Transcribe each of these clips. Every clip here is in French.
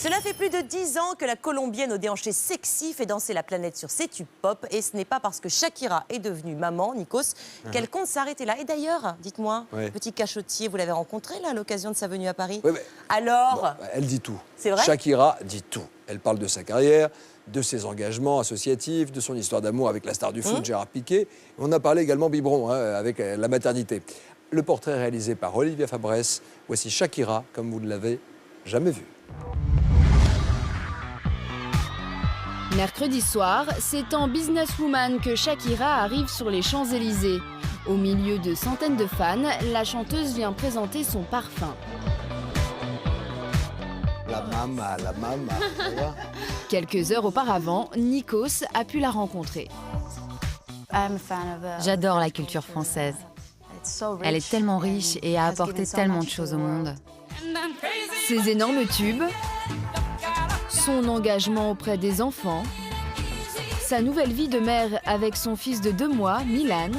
Cela fait plus de 10 ans que la Colombienne au déhanché sexy fait danser la planète sur ses tubes pop. Et ce n'est pas parce que Shakira est devenue maman, Nikos, qu'elle compte s'arrêter là. Et d'ailleurs, dites-moi, petit cachotier, vous l'avez rencontré là, à l'occasion de sa venue à Paris? Oui, mais... Alors elle dit tout. C'est vrai? Shakira dit tout. Elle parle de sa carrière, de ses engagements associatifs, de son histoire d'amour avec la star du foot, Gérard Piqué. On a parlé également biberon, avec la maternité. Le portrait réalisé par Olivia Fabrès. Voici Shakira, comme vous ne l'avez jamais vu. Mercredi soir, c'est en businesswoman que Shakira arrive sur les Champs-Élysées. Au milieu de centaines de fans, la chanteuse vient présenter son parfum. La mama. Quelques heures auparavant, Nikos a pu la rencontrer. J'adore la culture française. Elle est tellement riche et a apporté tellement de choses au monde. Ses énormes tubes, son engagement auprès des enfants, sa nouvelle vie de mère avec son fils de 2 mois, Milan,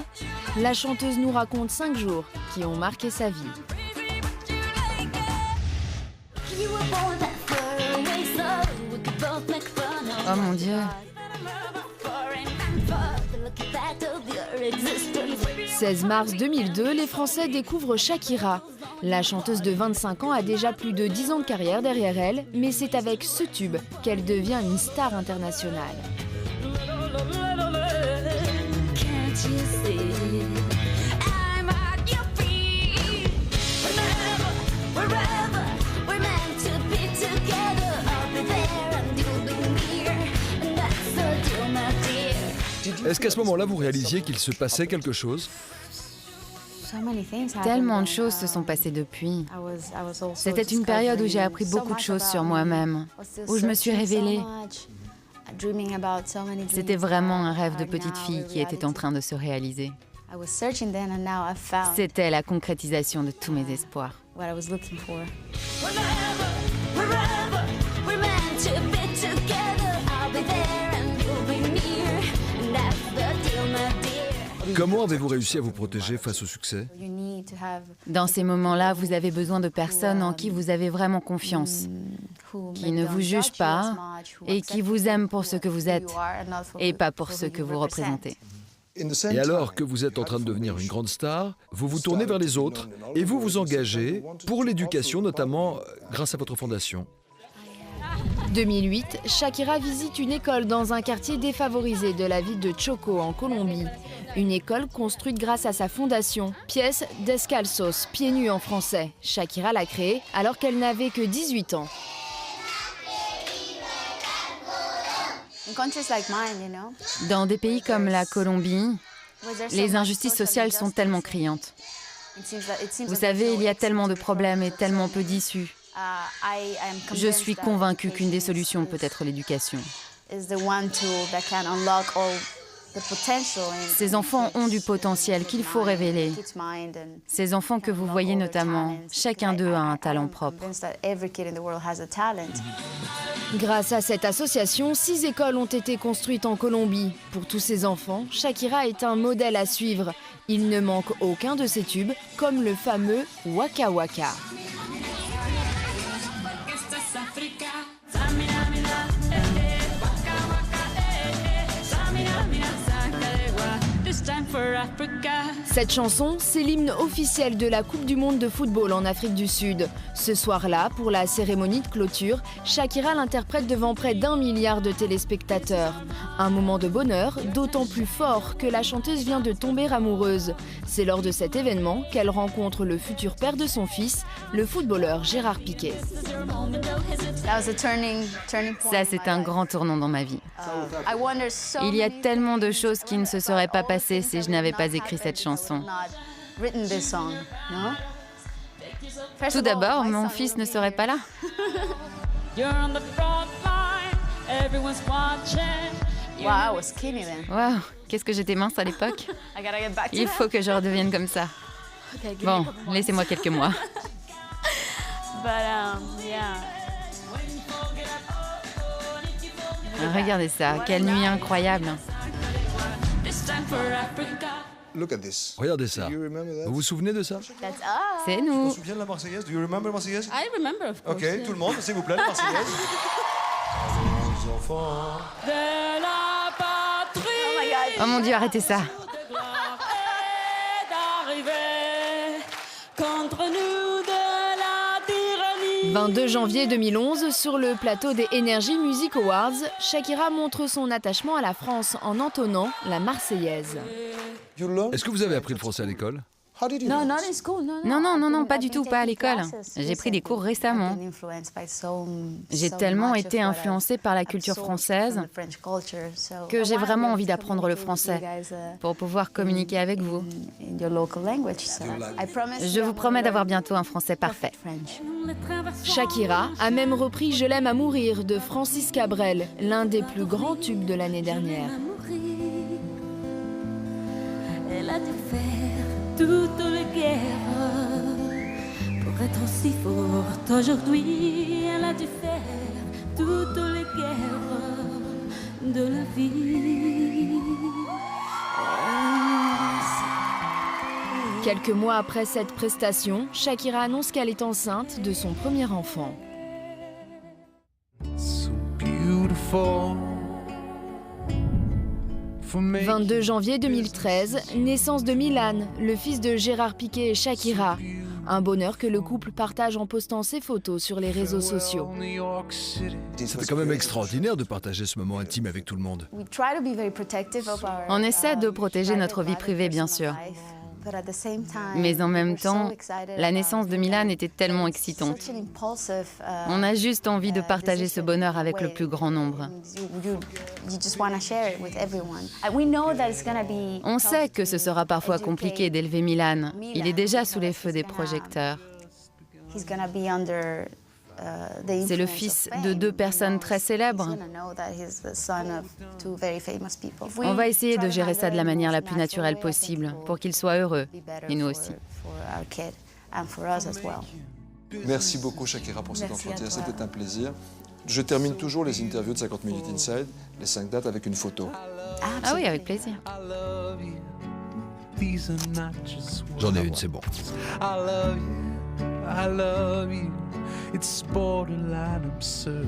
la chanteuse nous raconte 5 jours qui ont marqué sa vie. Oh mon Dieu! 16 mars 2002, les Français découvrent Shakira. La chanteuse de 25 ans a déjà plus de 10 ans de carrière derrière elle, mais c'est avec ce tube qu'elle devient une star internationale. Est-ce qu'à ce moment-là, vous réalisiez qu'il se passait quelque chose? Tellement de choses se sont passées depuis. C'était une période où j'ai appris beaucoup de choses sur moi-même, où je me suis révélée. C'était vraiment un rêve de petite fille qui était en train de se réaliser. C'était la concrétisation de tous mes espoirs. Comment avez-vous réussi à vous protéger face au succès? Dans ces moments-là, vous avez besoin de personnes en qui vous avez vraiment confiance, qui ne vous jugent pas et qui vous aiment pour ce que vous êtes et pas pour ce que vous représentez. Et alors que vous êtes en train de devenir une grande star, vous vous tournez vers les autres et vous vous engagez pour l'éducation, notamment grâce à votre fondation. 2008, Shakira visite une école dans un quartier défavorisé de la ville de Choco en Colombie. Une école construite grâce à sa fondation, Pies Descalzos, pieds nus en français. Shakira l'a créée alors qu'elle n'avait que 18 ans. Dans des pays comme la Colombie, les injustices sociales sont tellement criantes. Vous savez, il y a tellement de problèmes et tellement peu d'issues. Je suis convaincue qu'une des solutions peut être l'éducation. Ces enfants ont du potentiel qu'il faut révéler. Ces enfants que vous voyez notamment, chacun d'eux a un talent propre. Grâce à cette association, 6 écoles ont été construites en Colombie. Pour tous ces enfants, Shakira est un modèle à suivre. Il ne manque aucun de ses tubes, comme le fameux Waka Waka. Cette chanson, c'est l'hymne officiel de la Coupe du Monde de football en Afrique du Sud. Ce soir-là, pour la cérémonie de clôture, Shakira l'interprète devant près d'1 milliard de téléspectateurs. Un moment de bonheur, d'autant plus fort que la chanteuse vient de tomber amoureuse. C'est lors de cet événement qu'elle rencontre le futur père de son fils, le footballeur Gérard Piqué. Ça, c'est un grand tournant dans ma vie. Il y a tellement de choses qui ne se seraient pas passées si je n'avais pas écrit cette chanson. Tout d'abord, mon fils ne serait pas là. Waouh, qu'est-ce que j'étais mince à l'époque. Il faut que je redevienne comme ça. Bon, laissez-moi quelques mois. Regardez ça, quelle nuit incroyable. Regardez ça. Vous vous souvenez de ça? C'est Tu nous. te souviens de la Marseillaise? Do you remember la Marseillaise? I remember, of course. Ok, yeah. tout le monde, s'il vous plaît, la Marseillaise. Les enfants. De la patrie. Oh mon Dieu, arrêtez ça. de gloire est d'arriver contre nous de la tyrannie. 22 janvier 2011, sur le plateau des Energy Music Awards, Shakira montre son attachement à la France en entonnant la Marseillaise. Est-ce que vous avez appris le français à l'école? No, not in school. Non, pas du tout, pas à l'école. J'ai pris des cours récemment. J'ai tellement été influencée par la culture française que j'ai vraiment envie d'apprendre le français pour pouvoir communiquer avec vous. Je vous promets d'avoir bientôt un français parfait. Shakira a même repris Je l'aime à mourir de Francis Cabrel, l'un des plus grands tubes de l'année dernière. Elle a dû faire toutes les guerres pour être aussi forte aujourd'hui. Elle a dû faire toutes les guerres de la vie. Quelques mois après cette prestation, Shakira annonce qu'elle est enceinte de son premier enfant. 22 janvier 2013, naissance de Milan, le fils de Gérard Piqué et Shakira. Un bonheur que le couple partage en postant ses photos sur les réseaux sociaux. C'était quand même extraordinaire de partager ce moment intime avec tout le monde. On essaie de protéger notre vie privée, bien sûr. Mais en même temps, la naissance de Milan était tellement excitante. On a juste envie de partager ce bonheur avec le plus grand nombre. On sait que ce sera parfois compliqué d'élever Milan. Il est déjà sous les feux des projecteurs. C'est le fils de deux personnes très célèbres. On va essayer de gérer ça de la manière la plus naturelle possible pour qu'il soit heureux, et nous aussi. Merci beaucoup Shakira pour cet entretien, c'était un plaisir. Je termine toujours les interviews de 50 Minutes Inside, les 5 dates avec une photo. Ah oui, avec plaisir. J'en ai une, c'est bon. I love you. It's borderline absurd.